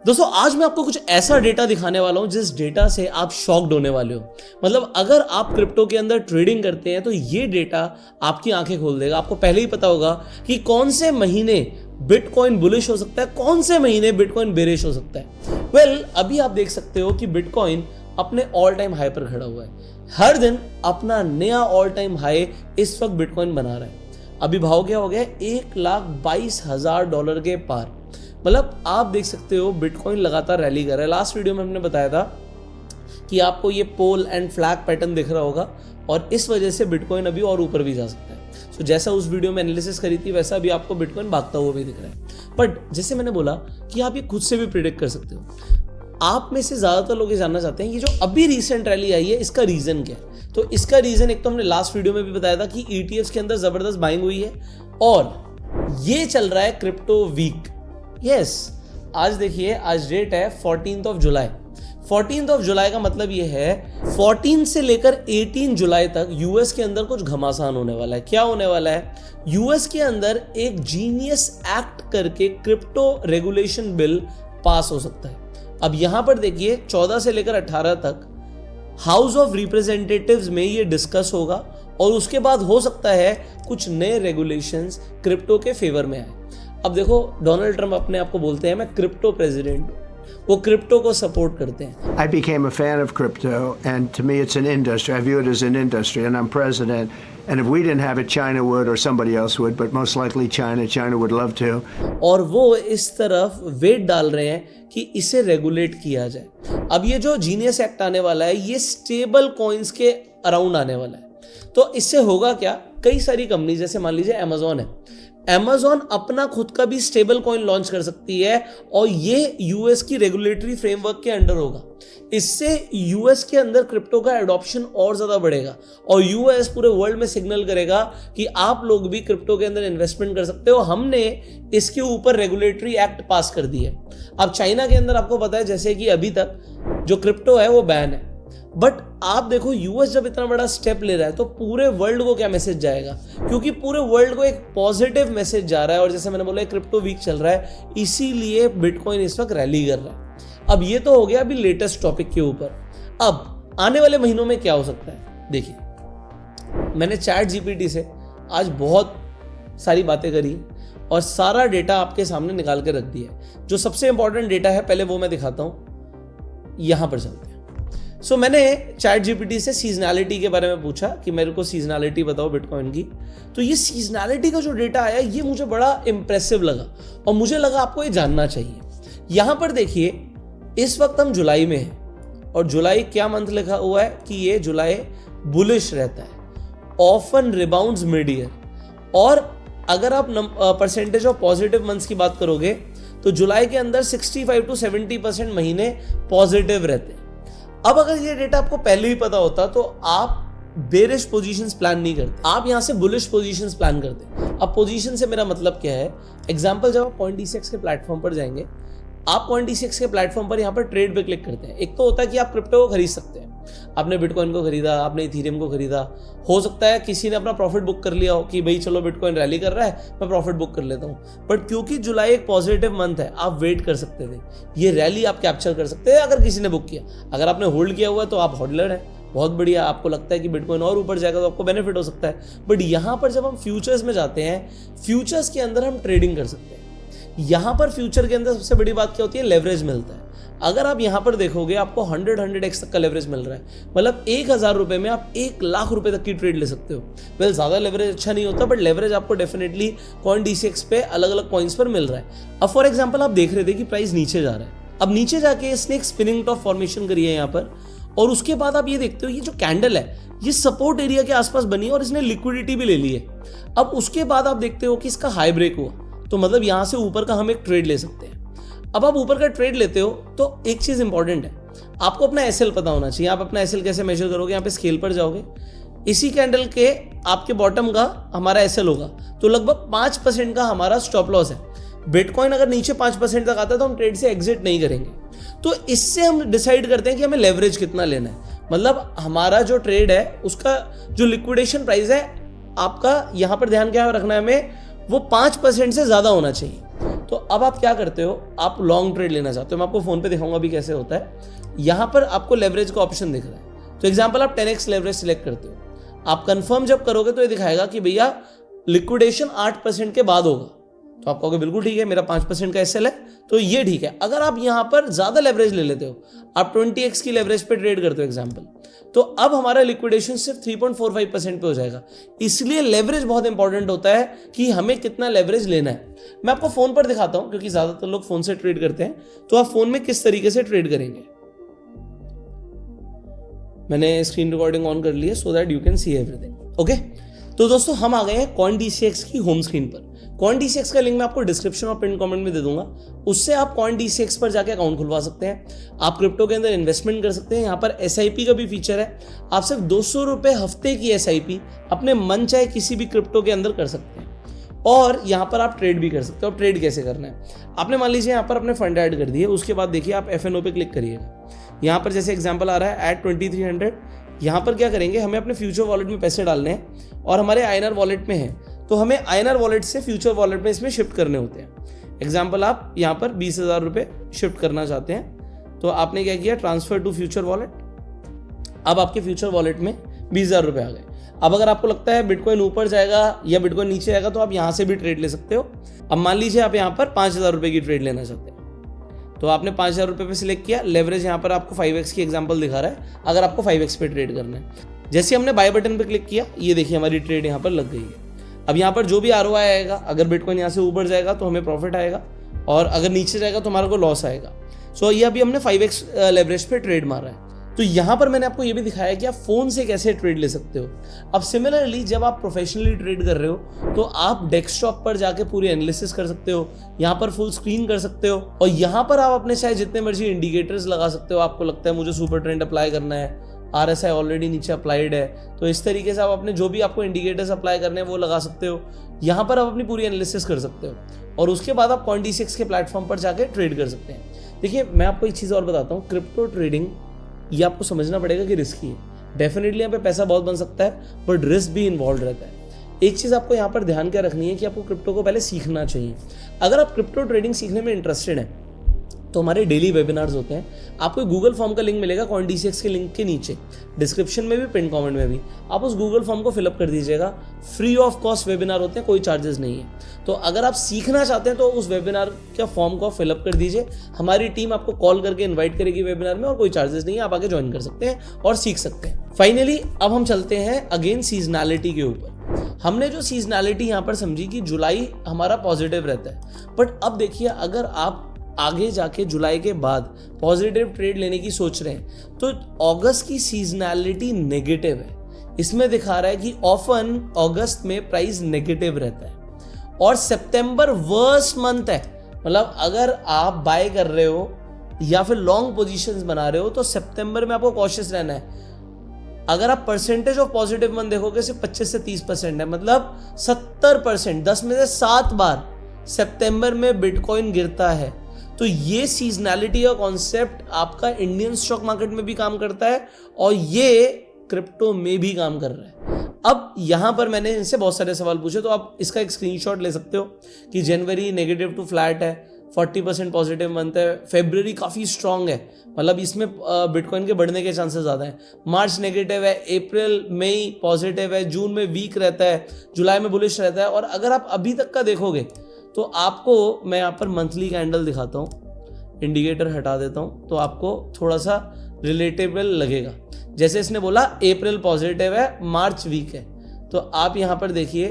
दोस्तों आज मैं आपको कुछ ऐसा डेटा दिखाने वाला हूं जिस डेटा से आप शॉक्ड होने वाले हो। मतलब अगर आप क्रिप्टो के अंदर ट्रेडिंग करते हैं तो ये डेटा आपकी आंखें खोल देगा। आपको पहले ही पता होगा कि कौन से महीने बिटकॉइन बुलिश हो सकता है, कौन से महीने बिटकॉइन बेरिश हो सकता है। वेल, अभी आप देख सकते हो कि बिटकॉइन अपने ऑल टाइम हाई पर खड़ा हुआ है। हर दिन अपना नया ऑल टाइम हाई इस वक्त बिटकॉइन बना रहा है। अभी भाव क्या हो गया, $1,22,000 के पार। मतलब आप देख सकते हो बिटकॉइन लगातार रैली कर रहा है। लास्ट वीडियो में हमने बताया था कि आपको ये पोल एंड फ्लैग पैटर्न दिख रहा होगा और इस वजह से बिटकॉइन अभी और ऊपर भी जा सकता है। सो जैसा उस वीडियो में एनालिसिस करी थी वैसा अभी आपको बिटकॉइन भागता हुआ भी दिख रहा है। बट जैसे मैंने बोला कि आप ये खुद से भी प्रिडिक्ट कर सकते हो। आप में से ज़्यादातर लोग ये जानना चाहते हैं कि जो अभी रिसेंट रैली आई है इसका रीज़न क्या है। तो इसका रीज़न एक तो हमने लास्ट वीडियो में भी बताया था कि ETFs के अंदर ज़बरदस्त बाइंग हुई है और ये चल रहा है क्रिप्टो वीक। यस, आज देखिए, आज डेट है 14 जुलाई। 14 जुलाई का मतलब ये है 14 से लेकर 18 जुलाई तक यूएस के अंदर कुछ घमासान होने वाला है। क्या होने वाला है, यूएस के अंदर एक जीनियस एक्ट करके क्रिप्टो रेगुलेशन बिल पास हो सकता है। अब यहां पर देखिए 14 से लेकर 18 तक हाउस ऑफ रिप्रेजेंटेटिव्स में ये डिस्कस होगा और उसके बाद हो सकता है कुछ नए रेगुलेशंस क्रिप्टो के फेवर में आए। अब देखो, डोनाल्ड ट्रंप अपने आप को बोलते हैं मैं क्रिप्टो प्रेसिडेंट हूं, वो क्रिप्टो को सपोर्ट करते हैं। I became a fan of crypto, and to me it's an industry. I view it as an industry, and I'm president. And if we didn't have it, China would, or somebody else would, but most likely China would love to. और वो इस तरफ wait डाल रहे हैं कि इसे regulate किया जाए। अब ये जो जीनियस एक्ट आने वाला है ये स्टेबल कॉइन्स के अराउंड आने वाला है। तो इससे होगा क्या, कई सारी कंपनी जैसे मान लीजिए अमेजॉन है, अमेजॉन अपना खुद का भी स्टेबल कॉइन लॉन्च कर सकती है और ये यूएस की रेगुलेटरी फ्रेमवर्क के अंडर होगा। इससे यूएस के अंदर क्रिप्टो का एडॉप्शन और ज्यादा बढ़ेगा और यूएस पूरे वर्ल्ड में सिग्नल करेगा कि आप लोग भी क्रिप्टो के अंदर इन्वेस्टमेंट कर सकते हो। हमने इसके ऊपर रेगुलेटरी एक्ट पास कर दिया है। अब चाइना के अंदर आपको पता है जैसे कि अभी तक जो क्रिप्टो है वो बैन है, बट आप देखो यूएस जब इतना बड़ा स्टेप ले रहा है तो पूरे वर्ल्ड को क्या मैसेज जाएगा, क्योंकि पूरे वर्ल्ड को एक पॉजिटिव मैसेज जा रहा है। और जैसे मैंने बोला क्रिप्टो वीक चल रहा है, इसीलिए बिटकॉइन इस वक्त रैली कर रहा है। अब ये तो हो गया अभी लेटेस्ट टॉपिक के ऊपर। अब आने वाले महीनों में क्या हो सकता है, देखिए मैंने चैट जीपीटी से आज बहुत सारी बातें करी और सारा डेटा आपके सामने निकाल के रख दिया है। जो सबसे इंपॉर्टेंट डेटा है पहले वो मैं दिखाता हूं, यहां पर चलते हैं। सो मैंने चैट जीपीटी से सीजनैलिटी के बारे में पूछा कि मेरे को सीजनैलिटी बताओ बिटकॉइन की। तो ये सीजनैलिटी का जो डेटा आया ये मुझे बड़ा इंप्रेसिव लगा और मुझे लगा आपको ये जानना चाहिए। यहां पर देखिए इस वक्त हम जुलाई में हैं और जुलाई क्या मंथ लिखा हुआ है कि ये जुलाई बुलिश रहता है, ऑफन रिबाउंड्स मिड ईयर। और अगर आप परसेंटेज ऑफ पॉजिटिव मंथ्स की बात करोगे तो जुलाई के अंदर 65 to 70% महीने पॉजिटिव रहते हैं। अब अगर ये डेटा आपको पहले ही पता होता तो आप बेरिश पोजीशंस प्लान नहीं करते, आप यहां से बुलिश पोजीशंस प्लान करते। अब पोजीशन से मेरा मतलब क्या है, एग्जांपल जब आप CoinDCX के प्लेटफॉर्म पर जाएंगे, आप CoinDCX के प्लेटफॉर्म पर यहाँ पर ट्रेड पे क्लिक करते हैं। एक तो होता है कि आप क्रिप्टो को खरीद सकते हैं, आपने बिटकॉइन को खरीदा, आपने इथेरियम को खरीदा, हो सकता है किसी ने अपना प्रॉफिट बुक कर लिया हो कि भाई चलो बिटकॉइन रैली कर रहा है मैं प्रॉफिट बुक कर लेता हूँ। बट क्योंकि जुलाई एक पॉजिटिव मंथ है आप वेट कर सकते थे, ये रैली आप कैप्चर कर सकते हैं अगर किसी ने बुक किया। अगर आपने होल्ड किया हुआ है तो आप होल्डर है, बहुत बढ़िया, आपको लगता है कि बिटकॉइन और ऊपर जाएगा तो आपको बेनिफिट हो सकता है। बट यहाँ पर जब हम फ्यूचर्स में जाते हैं, फ्यूचर्स के अंदर हम ट्रेडिंग कर सकते हैं। यहां पर फ्यूचर के अंदर सबसे बड़ी बात क्या होती है, लेवरेज मिलता है। अगर आप यहां पर देखोगे आपको 100x तक का लेवरेज मिल रहा है। मतलब 1000 रुपए में आप 1 लाख रुपए तक की ट्रेड ले सकते हो। वेल, ज्यादा लेवरेज अच्छा नहीं होता बट लेवरेज आपको डेफिनेटली CoinDCX पे अलग अलग कॉइन्स पर मिल रहा है। अब फॉर एग्जांपल आप देख रहे थे कि प्राइस नीचे जा रहा है, अब नीचे जाके इसने एक स्पिनिंग टॉप फॉर्मेशन करी है यहाँ पर और उसके बाद आप ये देखते हो ये जो कैंडल है ये सपोर्ट एरिया के आसपास बनी और इसने लिक्विडिटी भी ले ली है। अब उसके बाद आप देखते हो कि इसका हाई ब्रेक हुआ, तो मतलब यहां से ऊपर का हम एक ट्रेड ले सकते हैं। अब आप ऊपर का ट्रेड लेते हो तो एक चीज इंपॉर्टेंट है, आपको अपना एसएल पता होना चाहिए। आप अपना एसएल कैसे मेजर करोगे, यहाँ पे स्केल पर जाओगे, इसी कैंडल के आपके बॉटम का हमारा एसएल होगा तो लगभग 5% का हमारा स्टॉप लॉस है। बिटकॉइन अगर नीचे 5% तक आता है तो हम ट्रेड से एग्जिट नहीं करेंगे। तो इससे हम डिसाइड करते हैं कि हमें लेवरेज कितना लेना है। मतलब हमारा जो ट्रेड है उसका जो लिक्विडेशन प्राइस है आपका यहाँ पर ध्यान क्या रखना है, हमें वो 5% से ज्यादा होना चाहिए। तो अब आप क्या करते हो, आप लॉन्ग ट्रेड लेना चाहते हो, मैं आपको फोन पे दिखाऊंगा अभी कैसे होता है। यहाँ पर आपको लेवरेज का ऑप्शन दिख रहा है, तो एग्जाम्पल आप 10x लेवरेज सिलेक्ट करते हो, आप कंफर्म जब करोगे तो ये दिखाएगा कि भैया लिक्विडेशन 8% के बाद होगा, तो आप कहोगे बिल्कुल ठीक है, मेरा 5% का एसएल है तो ये ठीक है। अगर आप यहां पर ज्यादा लेवरेज ले लेते हो, आप 20x की लेवरेज पे ट्रेड करते हो एग्जांपल, तो अब हमारा लिक्विडेशन सिर्फ 3.45% पे हो जाएगा। इसलिए लेवरेज बहुत इंपॉर्टेंट होता है कि हमें कितना लेवरेज लेना है। मैं आपको फोन पर दिखाता हूं क्योंकि ज्यादातर लोग फोन से ट्रेड करते हैं, तो आप फोन में किस तरीके से ट्रेड करेंगे। मैंने स्क्रीन रिकॉर्डिंग ऑन कर ली है so that you can see everything. Okay, तो दोस्तों हम आ गए हैं CoinDCX की होम स्क्रीन पर। CoinDCX का लिंक मैं आपको डिस्क्रिप्शन और पिन कमेंट में दे दूंगा, उससे आप CoinDCX पर जाके अकाउंट खुलवा सकते हैं। आप क्रिप्टो के अंदर इन्वेस्टमेंट कर सकते हैं। यहाँ पर SIP का भी फीचर है, आप सिर्फ 200 रुपये हफ्ते की SIP अपने मन चाहे किसी भी क्रिप्टो के अंदर कर सकते हैं, और यहाँ पर आप ट्रेड भी कर सकते हो। अब ट्रेड कैसे करना है, आपने मान लीजिए यहाँ पर अपने फंड ऐड कर दिए, उसके बाद देखिए आप FNO पे क्लिक करिएगा। यहाँ पर जैसे एग्जांपल आ रहा है ऐड 2300, यहाँ पर क्या करेंगे, हमें अपने फ्यूचर वॉलेट में पैसे डालने हैं और हमारे INR वॉलेट में है, तो हमें INR वॉलेट से फ्यूचर वॉलेट में इसमें शिफ्ट करने होते हैं। एग्जांपल आप यहाँ पर 20,000 रुपये शिफ्ट करना चाहते हैं, तो आपने क्या किया, ट्रांसफर टू फ्यूचर वॉलेट। अब आपके फ्यूचर वॉलेट में 20,000 रुपये आ गए। अब अगर आपको लगता है बिटकॉइन ऊपर जाएगा या बिटकॉइन नीचे जाएगा तो आप यहाँ से भी ट्रेड ले सकते हो। अब मान लीजिए आप यहाँ पर 5,000 रुपये की ट्रेड लेना चाहते हैं, तो आपने 5,000 रुपये पे सिलेक्ट किया। लेवरेज यहाँ पर आपको 5x की एग्जांपल दिखा रहा है, अगर आपको 5x पे ट्रेड करना है। जैसे हमने बाय बटन पे क्लिक किया, ये देखिए हमारी ट्रेड यहाँ पर लग गई है। अब यहाँ पर जो भी ROI आएगा, अगर बिटकॉइन यहाँ से ऊपर जाएगा तो हमें प्रॉफिट आएगा, और अगर नीचे जाएगा तो हमारे को लॉस आएगा। सो ये अभी हमने 5x लेवरेज पे ट्रेड मारा है। तो यहाँ पर मैंने आपको ये भी दिखाया कि आप फोन से कैसे ट्रेड ले सकते हो। अब सिमिलरली जब आप प्रोफेशनली ट्रेड कर रहे हो तो आप डेस्कटॉप पर जाके पूरी एनालिसिस कर सकते हो, यहाँ पर फुल स्क्रीन कर सकते हो, और यहाँ पर आप अपने चाहे जितने मर्जी इंडिकेटर्स लगा सकते हो। आपको लगता है मुझे सुपर ट्रेंड अप्लाई करना है, RSI ऑलरेडी नीचे अप्लाइड है, तो इस तरीके से आप अपने जो भी आपको इंडिकेटर्स अप्लाई करने हैं वो लगा सकते हो। यहाँ पर आप अपनी पूरी एनालिसिस कर सकते हो, और उसके बाद आप CoinDCX के प्लेटफॉर्म पर जाके ट्रेड कर सकते हैं। देखिए मैं आपको एक चीज़ और बताता हूँ, क्रिप्टो ट्रेडिंग ये आपको समझना पड़ेगा कि रिस्की है। डेफिनेटली यहाँ पे पैसा बहुत बन सकता है, बट रिस्क भी इन्वॉल्व रहता है। एक चीज़ आपको यहाँ पर ध्यान क्या रखनी है कि आपको क्रिप्टो को पहले सीखना चाहिए। अगर आप क्रिप्टो ट्रेडिंग सीखने में इंटरेस्टेड हैं तो हमारे डेली वेबिनार्स होते हैं। आपको गूगल फॉर्म का लिंक मिलेगा CoinDCX के लिंक के नीचे, डिस्क्रिप्शन में भी, पिन कमेंट में भी। आप उस गूगल फॉर्म को फिलअप कर दीजिएगा। फ्री ऑफ कॉस्ट वेबिनार होते हैं, कोई चार्जेस नहीं है। तो अगर आप सीखना चाहते हैं तो उस वेबिनार का फॉर्म को फिलअप कर दीजिए। हमारी टीम आपको कॉल करके इन्वाइट करेगी वेबिनार में, और कोई चार्जेस नहीं है, आप आके ज्वाइन कर सकते हैं और सीख सकते हैं। फाइनली अब हम चलते हैं अगेन सीजनैलिटी के ऊपर। हमने जो सीजनैलिटी यहाँ पर समझी कि जुलाई हमारा पॉजिटिव रहता है, बट अब देखिए अगर आप आगे जाके जुलाई के बाद पॉजिटिव ट्रेड लेने की सोच रहे हैं तो अगस्त की सीजनैलिटी नेगेटिव है। इसमें दिखा रहा है कि ऑफन अगस्त में प्राइस नेगेटिव रहता है, और सितंबर वर्स्ट मंथ है। मतलब अगर आप बाय कर रहे हो या फिर लॉन्ग पोजीशंस बना रहे हो तो सितंबर में आपको कॉशियस रहना है। अगर आप परसेंटेज ऑफ पॉजिटिव मंथ देखोगे सिर्फ 25 से 30% है, मतलब 70%, 10 में से 7 बार सितंबर में बिटकॉइन गिरता है। तो ये सीजनैलिटी का कॉन्सेप्ट आपका इंडियन स्टॉक मार्केट में भी काम करता है और ये क्रिप्टो में भी काम कर रहा है। अब यहाँ पर मैंने इनसे बहुत सारे सवाल पूछे, तो आप इसका एक स्क्रीनशॉट ले सकते हो कि जनवरी नेगेटिव टू फ्लैट है, 40% पॉजिटिव मंथ है, फेब्रुअरी काफ़ी स्ट्रांग है, मतलब इसमें बिटकॉइन के बढ़ने के चांसेस ज़्यादा हैं, मार्च नेगेटिव है, अप्रैल मई पॉजिटिव है, जून में वीक रहता है, जुलाई में बुलिश रहता है। और अगर आप अभी तक का देखोगे तो आपको मैं यहाँ पर मंथली कैंडल दिखाता हूँ, इंडिकेटर हटा देता हूँ, तो आपको थोड़ा सा रिलेटेबल लगेगा। जैसे इसने बोला अप्रैल पॉजिटिव है, मार्च वीक है, तो आप यहाँ पर देखिए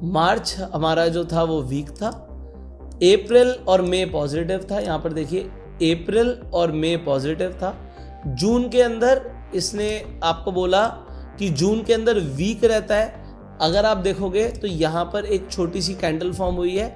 मार्च हमारा जो था वो वीक था, अप्रैल और मई पॉजिटिव था। यहाँ पर देखिए अप्रैल और मई पॉजिटिव था। जून के अंदर इसने आपको बोला कि जून के अंदर वीक रहता है। अगर आप देखोगे तो यहाँ पर एक छोटी सी कैंडल फॉर्म हुई है।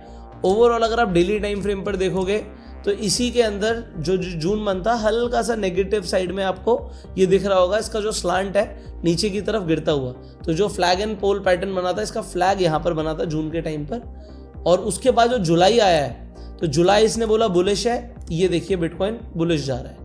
ओवरऑल अगर आप डेली टाइम फ्रेम पर देखोगे तो इसी के अंदर जो जून मंथ था हल्का सा नेगेटिव साइड में आपको ये दिख रहा होगा, इसका जो स्लांट है नीचे की तरफ गिरता हुआ। तो जो फ्लैग एंड पोल पैटर्न बना था, इसका फ्लैग यहाँ पर बना था जून के टाइम पर। और उसके बाद जो जुलाई आया है तो जुलाई इसने बोला बुलिश है, ये देखिए बिटकॉइन बुलिश जा रहा है।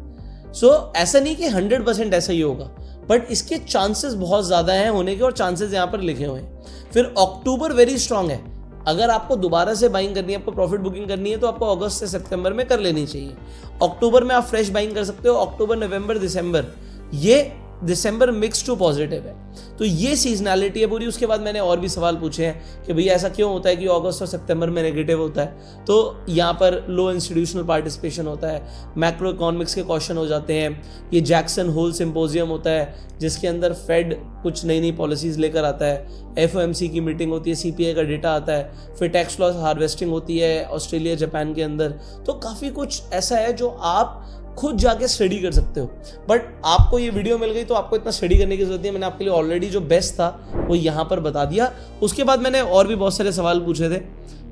सो ऐसा नहीं कि 100% ऐसा ही होगा, बट इसके चांसेस बहुत ज़्यादा हैं होने के, और चांसेस यहाँ पर लिखे हुए हैं। फिर अक्टूबर वेरी स्ट्रांग है, अगर आपको दोबारा से बाइंग करनी है, आपको प्रॉफिट बुकिंग करनी है, तो आपको अगस्त से सितंबर में कर लेनी चाहिए। अक्टूबर में आप फ्रेश बाइंग कर सकते हो, अक्टूबर, नवंबर, दिसंबर, ये दिसंबर मिक्स टू पॉजिटिव है। तो ये सीजनैलिटी है पूरी। उसके बाद मैंने और भी सवाल पूछे हैं कि भैया ऐसा क्यों होता है कि अगस्त और सितंबर में नेगेटिव होता है। तो यहाँ पर लो इंस्टीट्यूशनल पार्टिसिपेशन होता है, मैक्रो इकोनॉमिक्स के क्वेश्चन हो जाते हैं, ये जैक्सन होल सिंपोजियम होता है जिसके अंदर फेड कुछ नई नई पॉलिसीज़ लेकर आता है, FOMC की मीटिंग होती है, CPI का डेटा आता है, फिर टैक्स लॉस हार्वेस्टिंग होती है ऑस्ट्रेलिया जापान के अंदर। तो काफ़ी कुछ ऐसा है जो आप खुद जाके स्टडी कर सकते हो। बट आपको ये वीडियो मिल गई तो आपको इतना स्टडी करने की जरूरत नहीं है। मैंने आपके लिए ऑलरेडी जो बेस्ट था वो यहाँ पर बता दिया। उसके बाद मैंने और भी बहुत सारे सवाल पूछे थे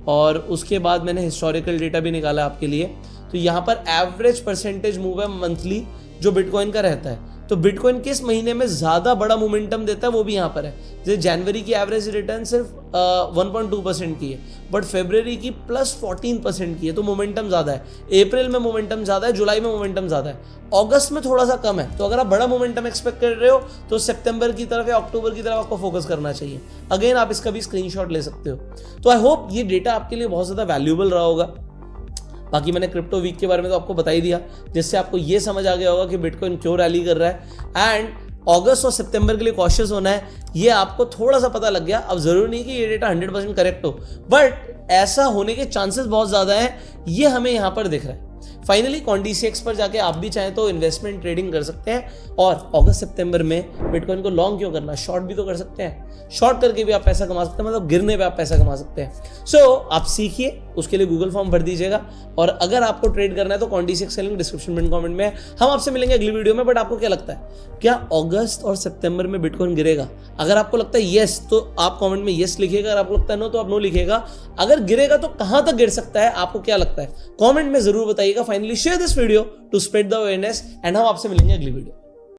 और उसके बाद मैंने हिस्टोरिकल डेटा भी निकाला आपके लिए। तो यहाँ पर एवरेज परसेंटेज मूव है मंथली जो बिटकॉइन का रहता है। तो बिटकॉइन किस महीने में ज़्यादा बड़ा मोमेंटम देता है वो भी यहाँ पर है। जैसे जनवरी की एवरेज रिटर्न सिर्फ 1.2% की है, बट फरवरी की +14% की है, तो मोमेंटम ज़्यादा है। अप्रैल में मोमेंटम ज़्यादा है, जुलाई में मोमेंटम ज़्यादा है, अगस्त में थोड़ा सा कम है। तो अगर आप बड़ा मोमेंटम एक्सपेक्ट कर रहे हो तो सितंबर की तरफ या अक्टूबर की तरफ आपको फोकस करना चाहिए। अगेन आप इसका भी स्क्रीनशॉट ले सकते हो। तो आई होप ये डेटा आपके लिए बहुत ज़्यादा वैल्यूएबल रहा होगा। बाकी मैंने क्रिप्टो वीक के बारे में तो आपको बता ही दिया, जिससे आपको ये समझ आ गया होगा कि बिटकॉइन क्यों रैली कर रहा है। एंड अगस्त और सितंबर के लिए कॉशियस होना है, ये आपको थोड़ा सा पता लग गया। अब जरूरी नहीं कि ये डेटा 100% करेक्ट हो, बट ऐसा होने के चांसेस बहुत ज़्यादा हैं, ये हमें यहाँ पर दिख रहा है। फाइनली CoinDCX पर जाके आप भी चाहें तो इन्वेस्टमेंट ट्रेडिंग कर सकते हैं। और अगस्त सितंबर में बिटकॉइन को लॉन्ग क्यों करना, शॉर्ट भी तो कर सकते हैं। शॉर्ट करके भी आप पैसा कमा सकते हैं, मतलब गिरने पे आप पैसा कमा सकते हैं। सो आप सीखिए, उसके लिए गूगल फॉर्म भर दीजिएगा। और अगर आपको ट्रेड करना है तो CoinDCX लिंक डिस्क्रिप्शन में कमेंट में है। हम आपसे मिलेंगे अगली वीडियो में। बट आपको क्या लगता है, क्या अगस्त और सितंबर में बिटकॉइन गिरेगा? अगर आपको लगता है येस तो आप कमेंट में येस लिखिएगा, अगर आपको लगता है नो तो आप नो लिखिएगा। अगर गिरेगा तो कहां तक गिर सकता है, आपको क्या लगता है, कमेंट में जरूर बताइएगा। Finally share this video to spread the awareness and हम आपसे मिलेंगे अगली वीडियो।